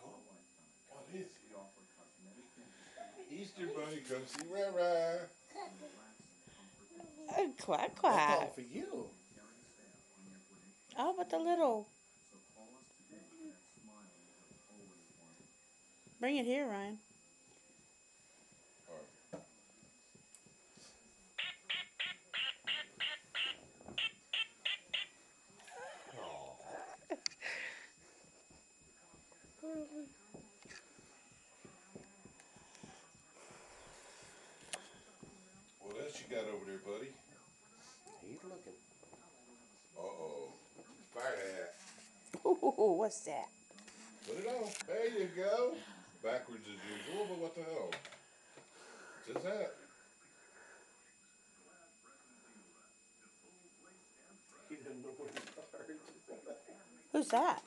Oh, what is it? Easter Bunny, come see Rara. Quack That's all quack. for you. Oh, but the little. Bring it here, Ryan. What else you got over there, buddy? He's looking. Uh-oh. Fire hat. Ooh, what's that? Put it on. There you go. Backwards as usual, but what the hell? It's his hat. He doesn't know where to start. Who's that?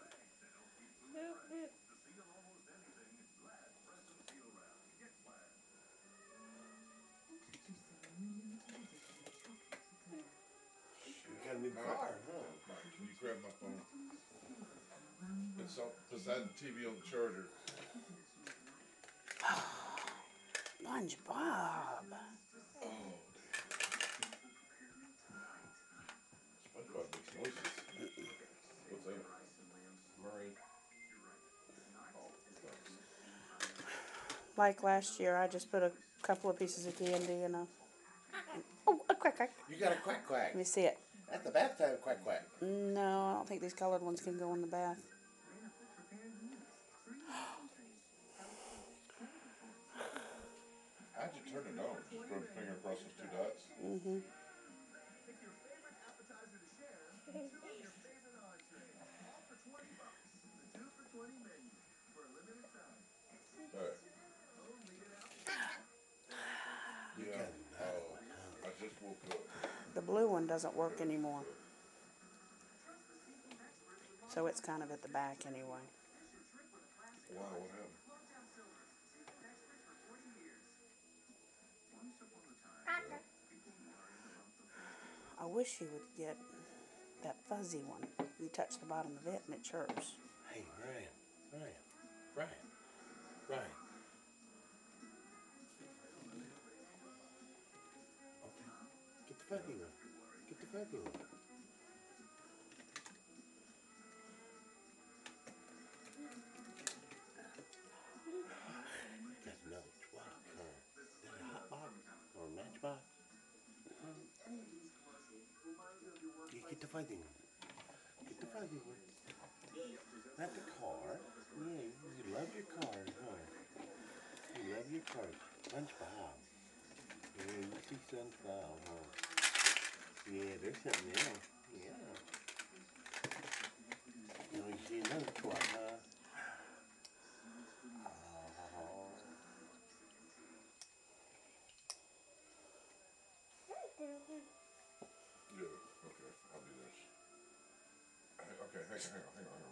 You got a new car, huh? Can you grab my phone? It's up beside the TV on the charger. SpongeBob. Oh, SpongeBob makes noises. What's that? Murray. Oh, thanks. Like last year, I just put a couple of pieces of candy in a. Oh, a quack quack. You got a quack quack. Let me see it. That's the bathtub quack quack. No, I don't think these colored ones can go in the bath. How'd you turn it on? Just run your finger across those two dots? Mm-hmm. Alright. Yeah. Oh, I just woke up. The blue one doesn't work anymore. So it's kind of at the back anyway. Wow, what happened? I wish you would get that fuzzy one. You touch the bottom of it and it chirps. Hey, Ryan. Okay. Get the fuzzy one. Get the fuzzy one. That's another truck, huh? Is that a hot box or a matchbox? Get the fuzzy one. Get the fuzzy one. Not the car. Yeah, you love your car, huh? You love your car. SpongeBob. Yeah, you see SpongeBob, huh? Yeah, there's something else. Yeah. Now you see another truck, huh? Oh. Yeah, okay, I'll do this. Okay, hang on.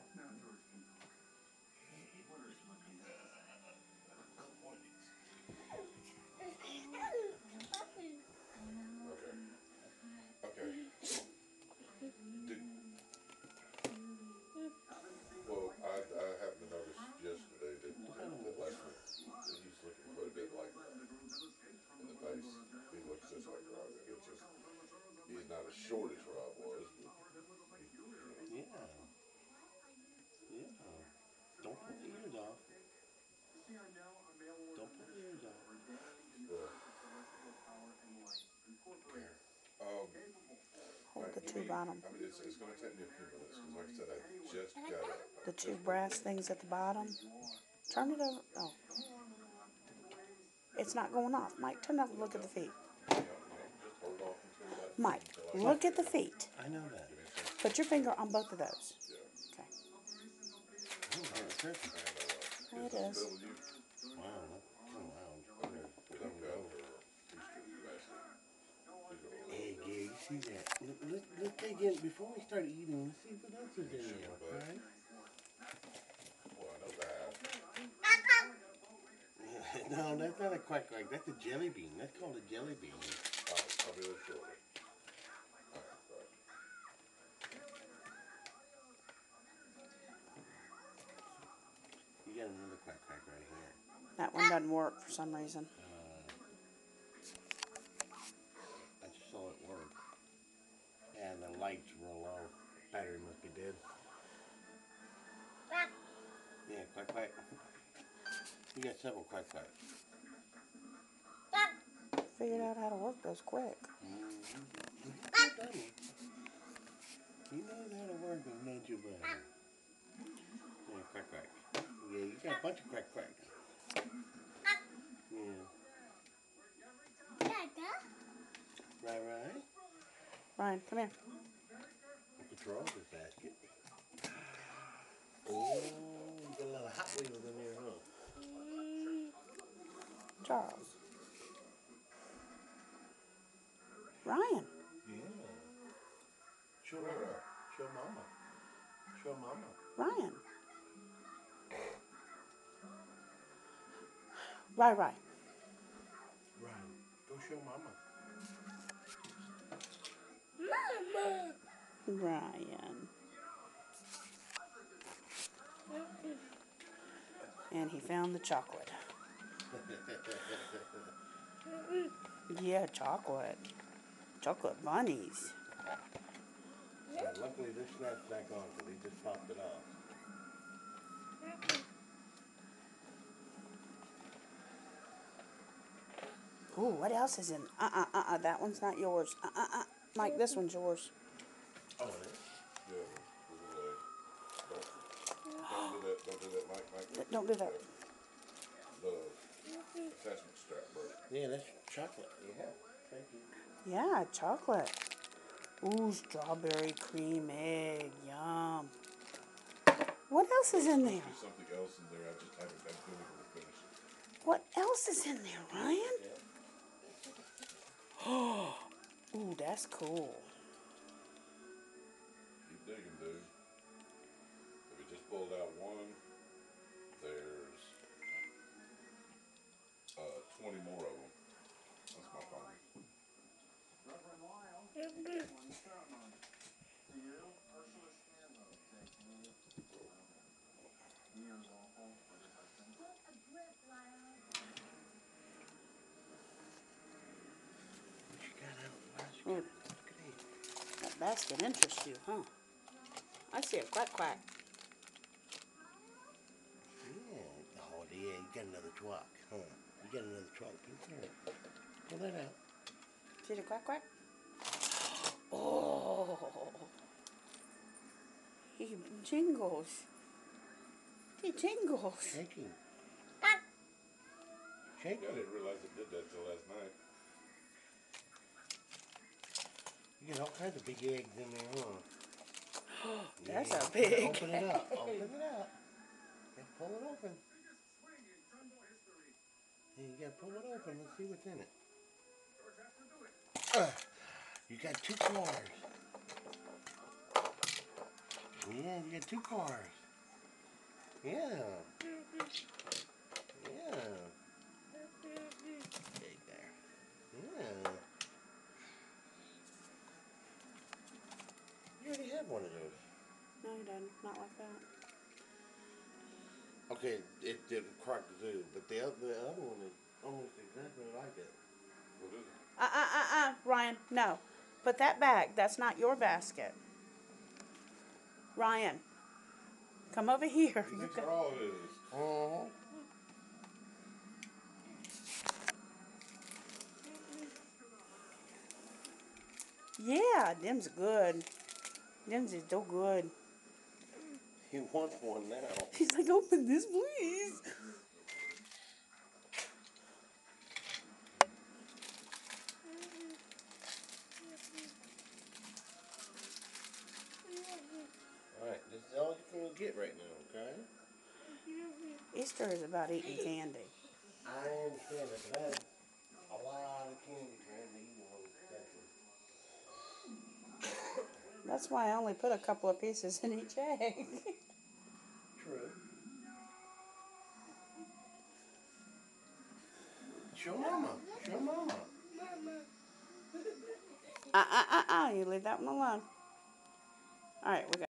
Okay. Well, I happened to notice yesterday that Lester, he's looking quite a bit like in the face. He looks just like Rob. It's just, he's not as short as Rob was, but Yeah. Yeah. Don't pull the ears off. Don't pull the ears off. well, here. Hold the two bottom. I mean, it's going to take me a few minutes because, like I said, I just got up. The two brass things at the bottom. Turn it over. Oh. It's not going off. Mike, turn it off and look at the feet. Just hold off until that. Mike, look at the feet. I know that. Put your finger on both of those. Okay. Oh, that's perfect. There it is. Wow, that's kind of loud. Hey, Gary, you see that? Let's dig in before we start eating. Let's see what else is in there, right? Well, I know that. No, that's not a quack quack. That's a jelly bean. That's called a jelly bean. I'll be there shortly. Alright, bye. That one doesn't work for some reason. I just saw it work. And the lights were low. Battery must be dead. Yeah, quack quack. You got several quack quacks. Figured out how to work those quick. He knows how to work them, don't you, buddy? Yeah, quack quack. Yeah, you got a bunch of quack quacks. Yeah. Right. Ryan, come here. Uncle Charles' basket. Oh, you got a lot of Hot Wheels in there, huh? Charles. Ryan. Yeah. Show mama. Show mama. Show mama. Ryan. Right. Right. Go show mama. Ryan. And he found the chocolate. Yeah, chocolate. Chocolate bunnies. Luckily this snap's back on because he just popped it off. Ooh, what else is in? That one's not yours. Mike, this one's yours. Oh, it is? Yeah, don't do that, Mike. Don't do that. The attachment strap broke. Yeah, that's chocolate. Yeah. Thank you. Yeah, chocolate. Ooh, strawberry cream egg. Yum. What else is in there? There's something else in there, I just haven't been able to finish it. What else is in there, Ryan? Oh, ooh, that's cool. Keep digging, dude. We just pulled out one. There's 20 more of them. That's my phone. Ooh, that basket interests you, huh? I see a quack quack. Yeah. Oh, yeah, you got another truck, huh? You got another truck. Pull that out. See the quack quack? Oh, he jingles. He jingles. Shaking. I Shaking. didn't realize it did that till last night. You got all kinds of big eggs in there, huh? That's Yeah. a big Open it up. Open it up. Yeah, pull it open. Yeah, you gotta pull it open. Let's see what's in it. You got 2 cars. Yeah, you got 2 cars. Yeah. Yeah. Hey there. Yeah. You already had one of those. No, he doesn't. Not like that. Okay, it did Croc Zoo, but the other one is almost exactly like it. What is it? Ryan, no. Put that back. That's not your basket. Ryan, come over here. These are all his. Oh. Yeah, them's good. Them's is so good. He wants one now. He's like, open this, please. Alright, this is all you're gonna get right now, okay? Easter is about eating candy. I understand it, but that's a lot of candy for him to eat in one session. That's why I only put a couple of pieces in each egg. True. Show mama. Show mama. You leave that one alone. All right, we got